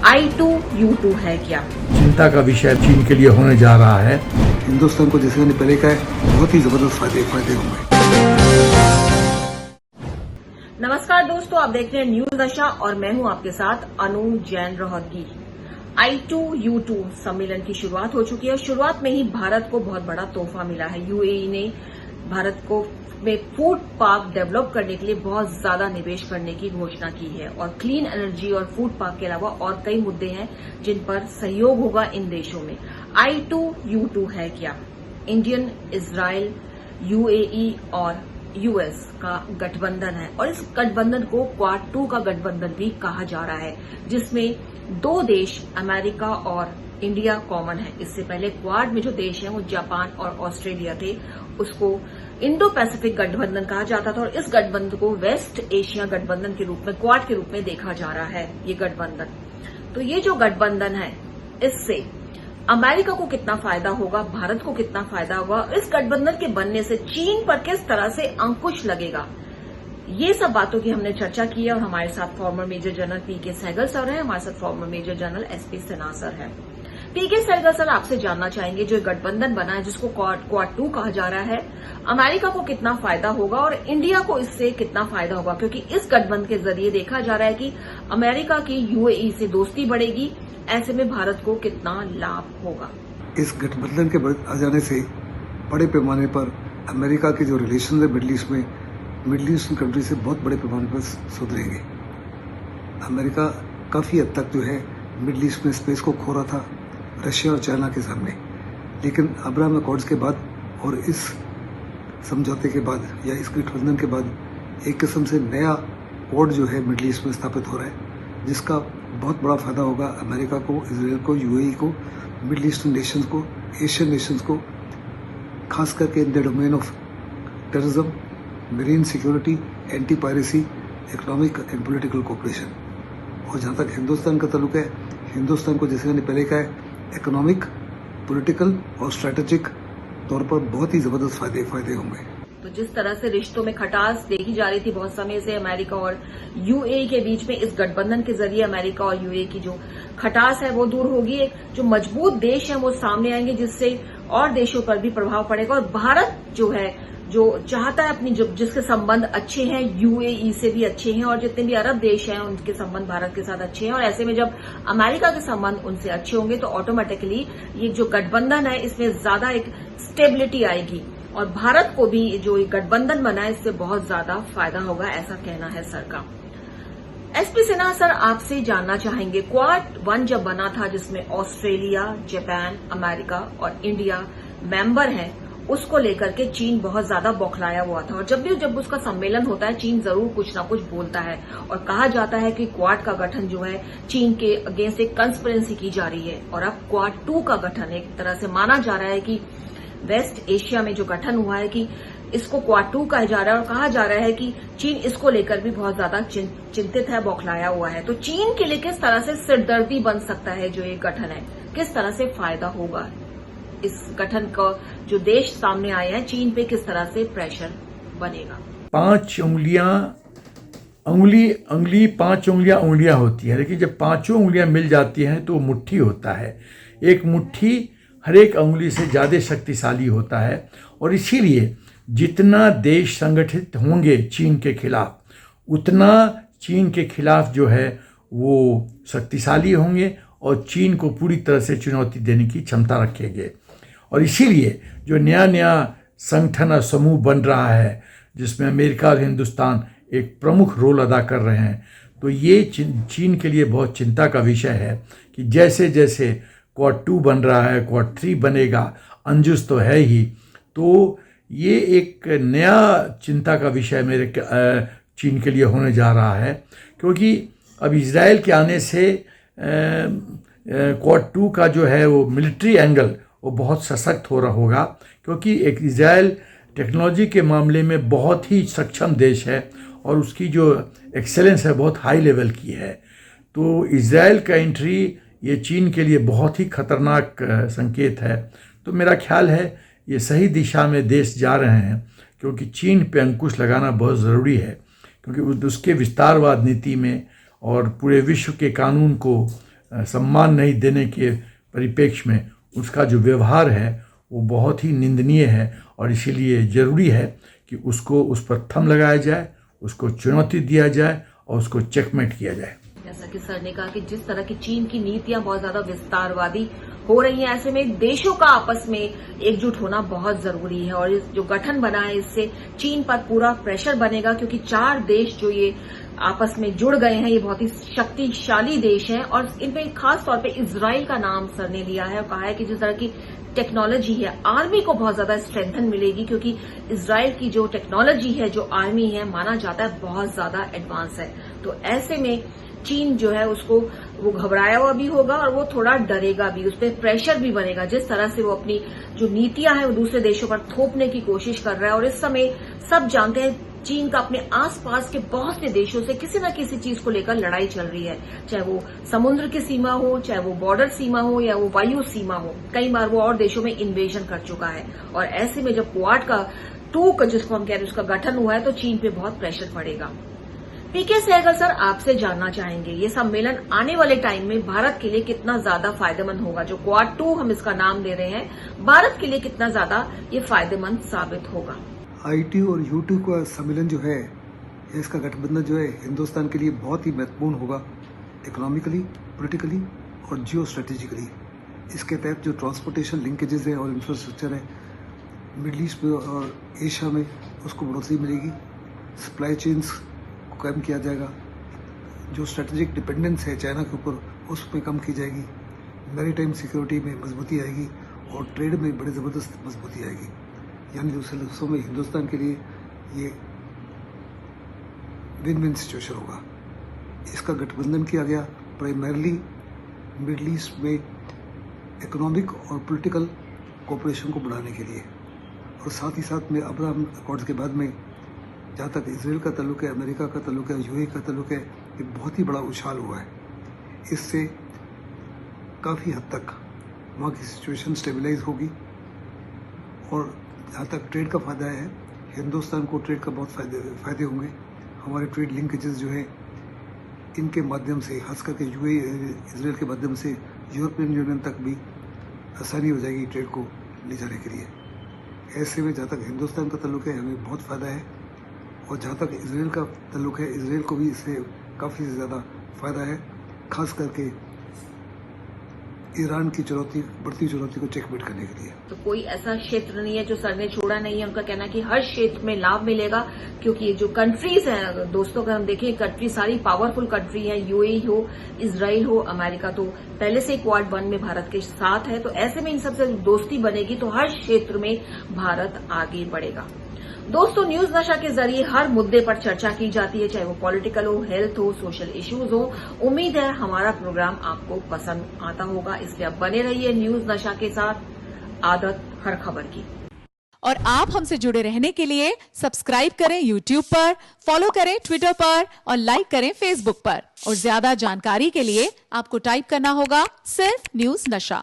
I2U2 है क्या? चिंता का विषय चीन के लिए होने जा रहा है। हिंदुस्तान को जैसे मैंने पहले कहा है, बहुत ही जबरदस्त फायदे होंगे। नमस्कार दोस्तों, आप देख रहे हैं न्यूज दशा और मैं हूं आपके साथ अनु जैन रोहतगी। I2U2 सम्मेलन की शुरुआत हो चुकी है। शुरुआत में ही भारत को बहुत बड़ा तोहफा मिला है। यूएई ने भारत को में फूड पार्क डेवलप करने के लिए बहुत ज्यादा निवेश करने की घोषणा की है और क्लीन एनर्जी और फूड पार्क के अलावा और कई मुद्दे हैं जिन पर सहयोग होगा इन देशों में। I2U2 है क्या? इंडियन, इजराइल, यूएई और यूएस का गठबंधन है और इस गठबंधन को क्वाड 2 का गठबंधन भी कहा जा रहा है, जिसमें दो देश अमेरिका और इंडिया कॉमन है। इससे पहले क्वाड में जो देश हैं वो जापान और ऑस्ट्रेलिया थे। उसको इंडो पैसिफिक गठबंधन कहा जाता था और इस गठबंधन को वेस्ट एशिया गठबंधन के रूप में, क्वाड के रूप में देखा जा रहा है ये गठबंधन। तो ये जो गठबंधन है, इससे अमेरिका को कितना फायदा होगा, भारत को कितना फायदा होगा, इस गठबंधन के बनने से चीन पर किस तरह से अंकुश लगेगा, ये सब बातों की हमने चर्चा की है। और हमारे साथ former major general PK Sehgal sir हैं, हमारे साथ former major general SP Sinha sir हैं। पीके सहगल सर, आपसे जानना चाहेंगे, जो गठबंधन बना है जिसको क्वाड 2 कहा जा रहा है, अमेरिका को कितना फायदा होगा और इंडिया को इससे कितना फायदा होगा? क्योंकि इस गठबंधन के जरिए देखा जा रहा है कि अमेरिका की यूएई से दोस्ती बढ़ेगी। ऐसे में भारत को कितना लाभ होगा? इस गठबंधन के आ जाने से बड़े पैमाने पर अमेरिका के जो रिलेशन है मिडिल ईस्टर्न कंट्री से बहुत बड़े पैमाने पर सुधरेंगे। अमेरिका काफ़ी हद तक जो है मिडिल ईस्ट में स्पेस को खो रहा था रशिया और चाइना के सामने, लेकिन अब्राहम अकॉर्ड्स के बाद और इस समझौते के बाद या इस गठबंधन के बाद एक किस्म से नया कोड जो है मिडिल ईस्ट में स्थापित हो रहा है, जिसका बहुत बड़ा फायदा होगा अमेरिका को, इजराइल को, यूएई को, मिडिल ईस्टर्न नेशंस को, एशियन नेशंस को, खास करके in the domain of terrorism, marine security, anti piracy, economic and political cooperation. और जहाँ तक हिंदुस्तान का ताल्लुक है, हिंदुस्तान को जैसे मैंने पहले कहा है, इकोनॉमिक, पॉलिटिकल और स्ट्रैटेजिक तौर पर बहुत ही जबरदस्त फायदे होंगे। तो जिस तरह से रिश्तों में खटास देखी जा रही थी बहुत समय से अमेरिका और यूएई के बीच में, इस गठबंधन के जरिए अमेरिका और यूएई की जो खटास है वो दूर होगी। एक जो मजबूत देश है वो सामने आएंगे, जिससे और देशों पर भी प्रभाव पड़ेगा। और भारत जो है, जो चाहता है अपनी, जिसके संबंध अच्छे हैं, यूएई से भी अच्छे हैं और जितने भी अरब देश हैं उनके संबंध भारत के साथ अच्छे हैं। और ऐसे में जब अमेरिका के संबंध उनसे अच्छे होंगे तो ऑटोमेटिकली ये जो गठबंधन है इसमें ज्यादा एक स्टेबिलिटी आएगी और भारत को भी जो ये गठबंधन बना है इससे बहुत ज्यादा फायदा होगा, ऐसा कहना है सर का। एसपी सिन्हा सर, आपसे जानना चाहेंगे, क्वाड 1 जब बना था जिसमें ऑस्ट्रेलिया, जापान, अमेरिका और इंडिया मेंबर हैं, उसको लेकर के चीन बहुत ज्यादा बौखलाया हुआ था। और जब उसका सम्मेलन होता है, चीन जरूर कुछ ना कुछ बोलता है और कहा जाता है कि क्वाड का गठन जो है चीन के अगेंस्ट एक कंस्पिरेसी की जा रही है। और अब क्वाड 2 का गठन एक तरह से माना जा रहा है कि वेस्ट एशिया में जो गठन हुआ है कि इसको क्वाड 2 कहा जा रहा है और कहा जा रहा है कि चीन इसको लेकर भी बहुत ज्यादा चिंतित है, बौखलाया हुआ है। तो चीन के लिए किस तरह से सिरदर्दी बन सकता है जो ये गठन है, किस तरह से फायदा होगा इस गठन का? जो देश सामने आए हैं, चीन पे किस तरह से प्रेशर बनेगा? 5 उंगलियां होती है, लेकिन जब 5 उंगलियां मिल जाती हैं तो मुट्ठी होता है। एक मुट्ठी हर एक उंगली से ज़्यादा शक्तिशाली होता है और इसीलिए जितना देश संगठित होंगे चीन के खिलाफ, उतना चीन के खिलाफ जो है वो शक्तिशाली होंगे और चीन को पूरी तरह से चुनौती देने की क्षमता रखेंगे। और इसीलिए जो नया संगठन और समूह बन रहा है जिसमें अमेरिका और हिंदुस्तान एक प्रमुख रोल अदा कर रहे हैं, तो ये चीन के लिए बहुत चिंता का विषय है कि जैसे जैसे क्वाड 2 बन रहा है, क्वाड 3 बनेगा, अंजुस तो है ही, तो ये एक नया चिंता का विषय चीन के लिए होने जा रहा है। क्योंकि अब इजराइल के आने से क्वाड 2 का जो है वो मिलिट्री एंगल वो बहुत सशक्त हो रहा होगा, क्योंकि एक इजराइल टेक्नोलॉजी के मामले में बहुत ही सक्षम देश है और उसकी जो एक्सेलेंस है बहुत हाई लेवल की है। तो इजराइल का एंट्री ये चीन के लिए बहुत ही खतरनाक संकेत है। तो मेरा ख्याल है ये सही दिशा में देश जा रहे हैं, क्योंकि चीन पे अंकुश लगाना बहुत ज़रूरी है, क्योंकि उसके विस्तारवाद नीति में और पूरे विश्व के कानून को सम्मान नहीं देने के परिप्रेक्ष्य में उसका जो व्यवहार है वो बहुत ही निंदनीय है और इसीलिए ज़रूरी है कि उसको उस पर थंब लगाया जाए, उसको चुनौती दिया जाए और उसको चेकमेट किया जाए। जैसा कि सर ने कहा कि जिस तरह की चीन की नीतियां बहुत ज्यादा विस्तारवादी हो रही हैं, ऐसे में देशों का आपस में एकजुट होना बहुत जरूरी है और इस जो गठन बना है इससे चीन पर पूरा प्रेशर बनेगा, क्योंकि 4 देश जो ये आपस में जुड़ गए हैं ये बहुत ही शक्तिशाली देश हैं और इनमें खास तौर पे इजराइल का नाम सर ने लिया है और कहा है कि जिस तरह की टेक्नोलॉजी है आर्मी को बहुत ज्यादा स्ट्रेंथन मिलेगी, क्योंकि इजराइल की जो टेक्नोलॉजी है, जो आर्मी है, माना जाता है बहुत ज्यादा एडवांस है। तो ऐसे में चीन जो है उसको वो घबराया हुआ भी होगा और वो थोड़ा डरेगा भी, उस पर प्रेशर भी बनेगा। जिस तरह से वो अपनी जो नीतियां हैं वो दूसरे देशों पर थोपने की कोशिश कर रहा है और इस समय सब जानते हैं चीन का अपने आसपास के बहुत से देशों से किसी न किसी चीज को लेकर लड़ाई चल रही है, चाहे वो समुद्र की सीमा हो, चाहे वो बॉर्डर सीमा हो या वो वायु सीमा हो। कई बार वो और देशों में इन्वेजन कर चुका है और ऐसे में जब क्वाड का 2 का जिसको हम कह रहे हैं उसका गठन हुआ है तो चीन पे बहुत प्रेशर पड़ेगा। पीके सहगल सर आपसे जानना चाहेंगे ये सम्मेलन आने वाले टाइम में भारत के लिए कितना ज्यादा फायदेमंद होगा? जो क्वाड 2 हम इसका नाम दे रहे हैं, भारत के लिए कितना ज्यादा ये फायदेमंद साबित होगा? IT और U2 का सम्मेलन जो है, इसका गठबंधन जो है हिंदुस्तान के लिए बहुत ही महत्वपूर्ण होगा, इकोनॉमिकली, पॉलिटिकली और जियो स्ट्रेटेजिकली। इसके तहत जो ट्रांसपोर्टेशन लिंकेजेस है और इंफ्रास्ट्रक्चर है मिडल ईस्ट में और एशिया में उसको बढ़ोतरी मिलेगी, सप्लाई चेन्स को कम किया जाएगा, जो स्ट्रेटेजिक डिपेंडेंस है चाइना के ऊपर उसमें कम की जाएगी, मैरीटाइम सिक्योरिटी में मजबूती आएगी और ट्रेड में बड़ी ज़बरदस्त मजबूती आएगी। यानी दूसरे लफ्ज़ों में हिंदुस्तान के लिए ये विन विन सिचुएशन होगा। इसका गठबंधन किया गया प्राइमरली मिडल ईस्ट में इकोनॉमिक और पॉलिटिकल कोऑपरेशन को बढ़ाने के लिए और साथ ही साथ में अब्राहम अकॉर्ड्स के बाद में जहाँ तक इसराइल का ताल्लुक है, अमेरिका का ताल्लुक है, UAE का ताल्लुक है, ये बहुत ही बड़ा उछाल हुआ है। इससे काफ़ी हद तक वहाँ की सिचुएशन स्टेबलाइज होगी और जहाँ तक ट्रेड का फ़ायदा है, हिंदुस्तान को ट्रेड का बहुत फ़ायदे होंगे। हमारे ट्रेड लिंकेजेस जो है इनके माध्यम से, खास करके UAE इसराइल के माध्यम से यूरोपियन यूनियन तक भी आसानी हो जाएगी ट्रेड को ले जाने के लिए। ऐसे में जहाँ तक हिंदुस्तान का ताल्लुक है हमें बहुत फ़ायदा है और जहाँ तक इसराइल का ताल्लुक है इसराइल को भी इससे काफ़ी ज़्यादा फ़ायदा है, खास करके ईरान की बढ़ती चुनौती को चेकमेट करने के लिए। तो कोई ऐसा क्षेत्र नहीं है जो सर ने छोड़ा नहीं है, उनका कहना है कि हर क्षेत्र में लाभ मिलेगा, क्योंकि ये जो कंट्रीज हैं दोस्तों, अगर हम देखें कंट्री सारी पावरफुल कंट्री हैं, UAE हो, इसराइल हो, अमेरिका तो पहले से क्वाड 1 में भारत के साथ है। तो ऐसे में इन सबसे दोस्ती बनेगी तो हर क्षेत्र में भारत आगे बढ़ेगा। दोस्तों, न्यूज नशा के जरिए हर मुद्दे पर चर्चा की जाती है, चाहे वो पॉलिटिकल हो, हेल्थ हो, सोशल इश्यूज हो। उम्मीद है हमारा प्रोग्राम आपको पसंद आता होगा, इसलिए आप बने रहिए न्यूज नशा के साथ, आदत हर खबर की। और आप हमसे जुड़े रहने के लिए सब्सक्राइब करें YouTube पर, फॉलो करें Twitter पर और लाइक करें Facebook पर। और ज्यादा जानकारी के लिए आपको टाइप करना होगा सिर्फ न्यूज नशा।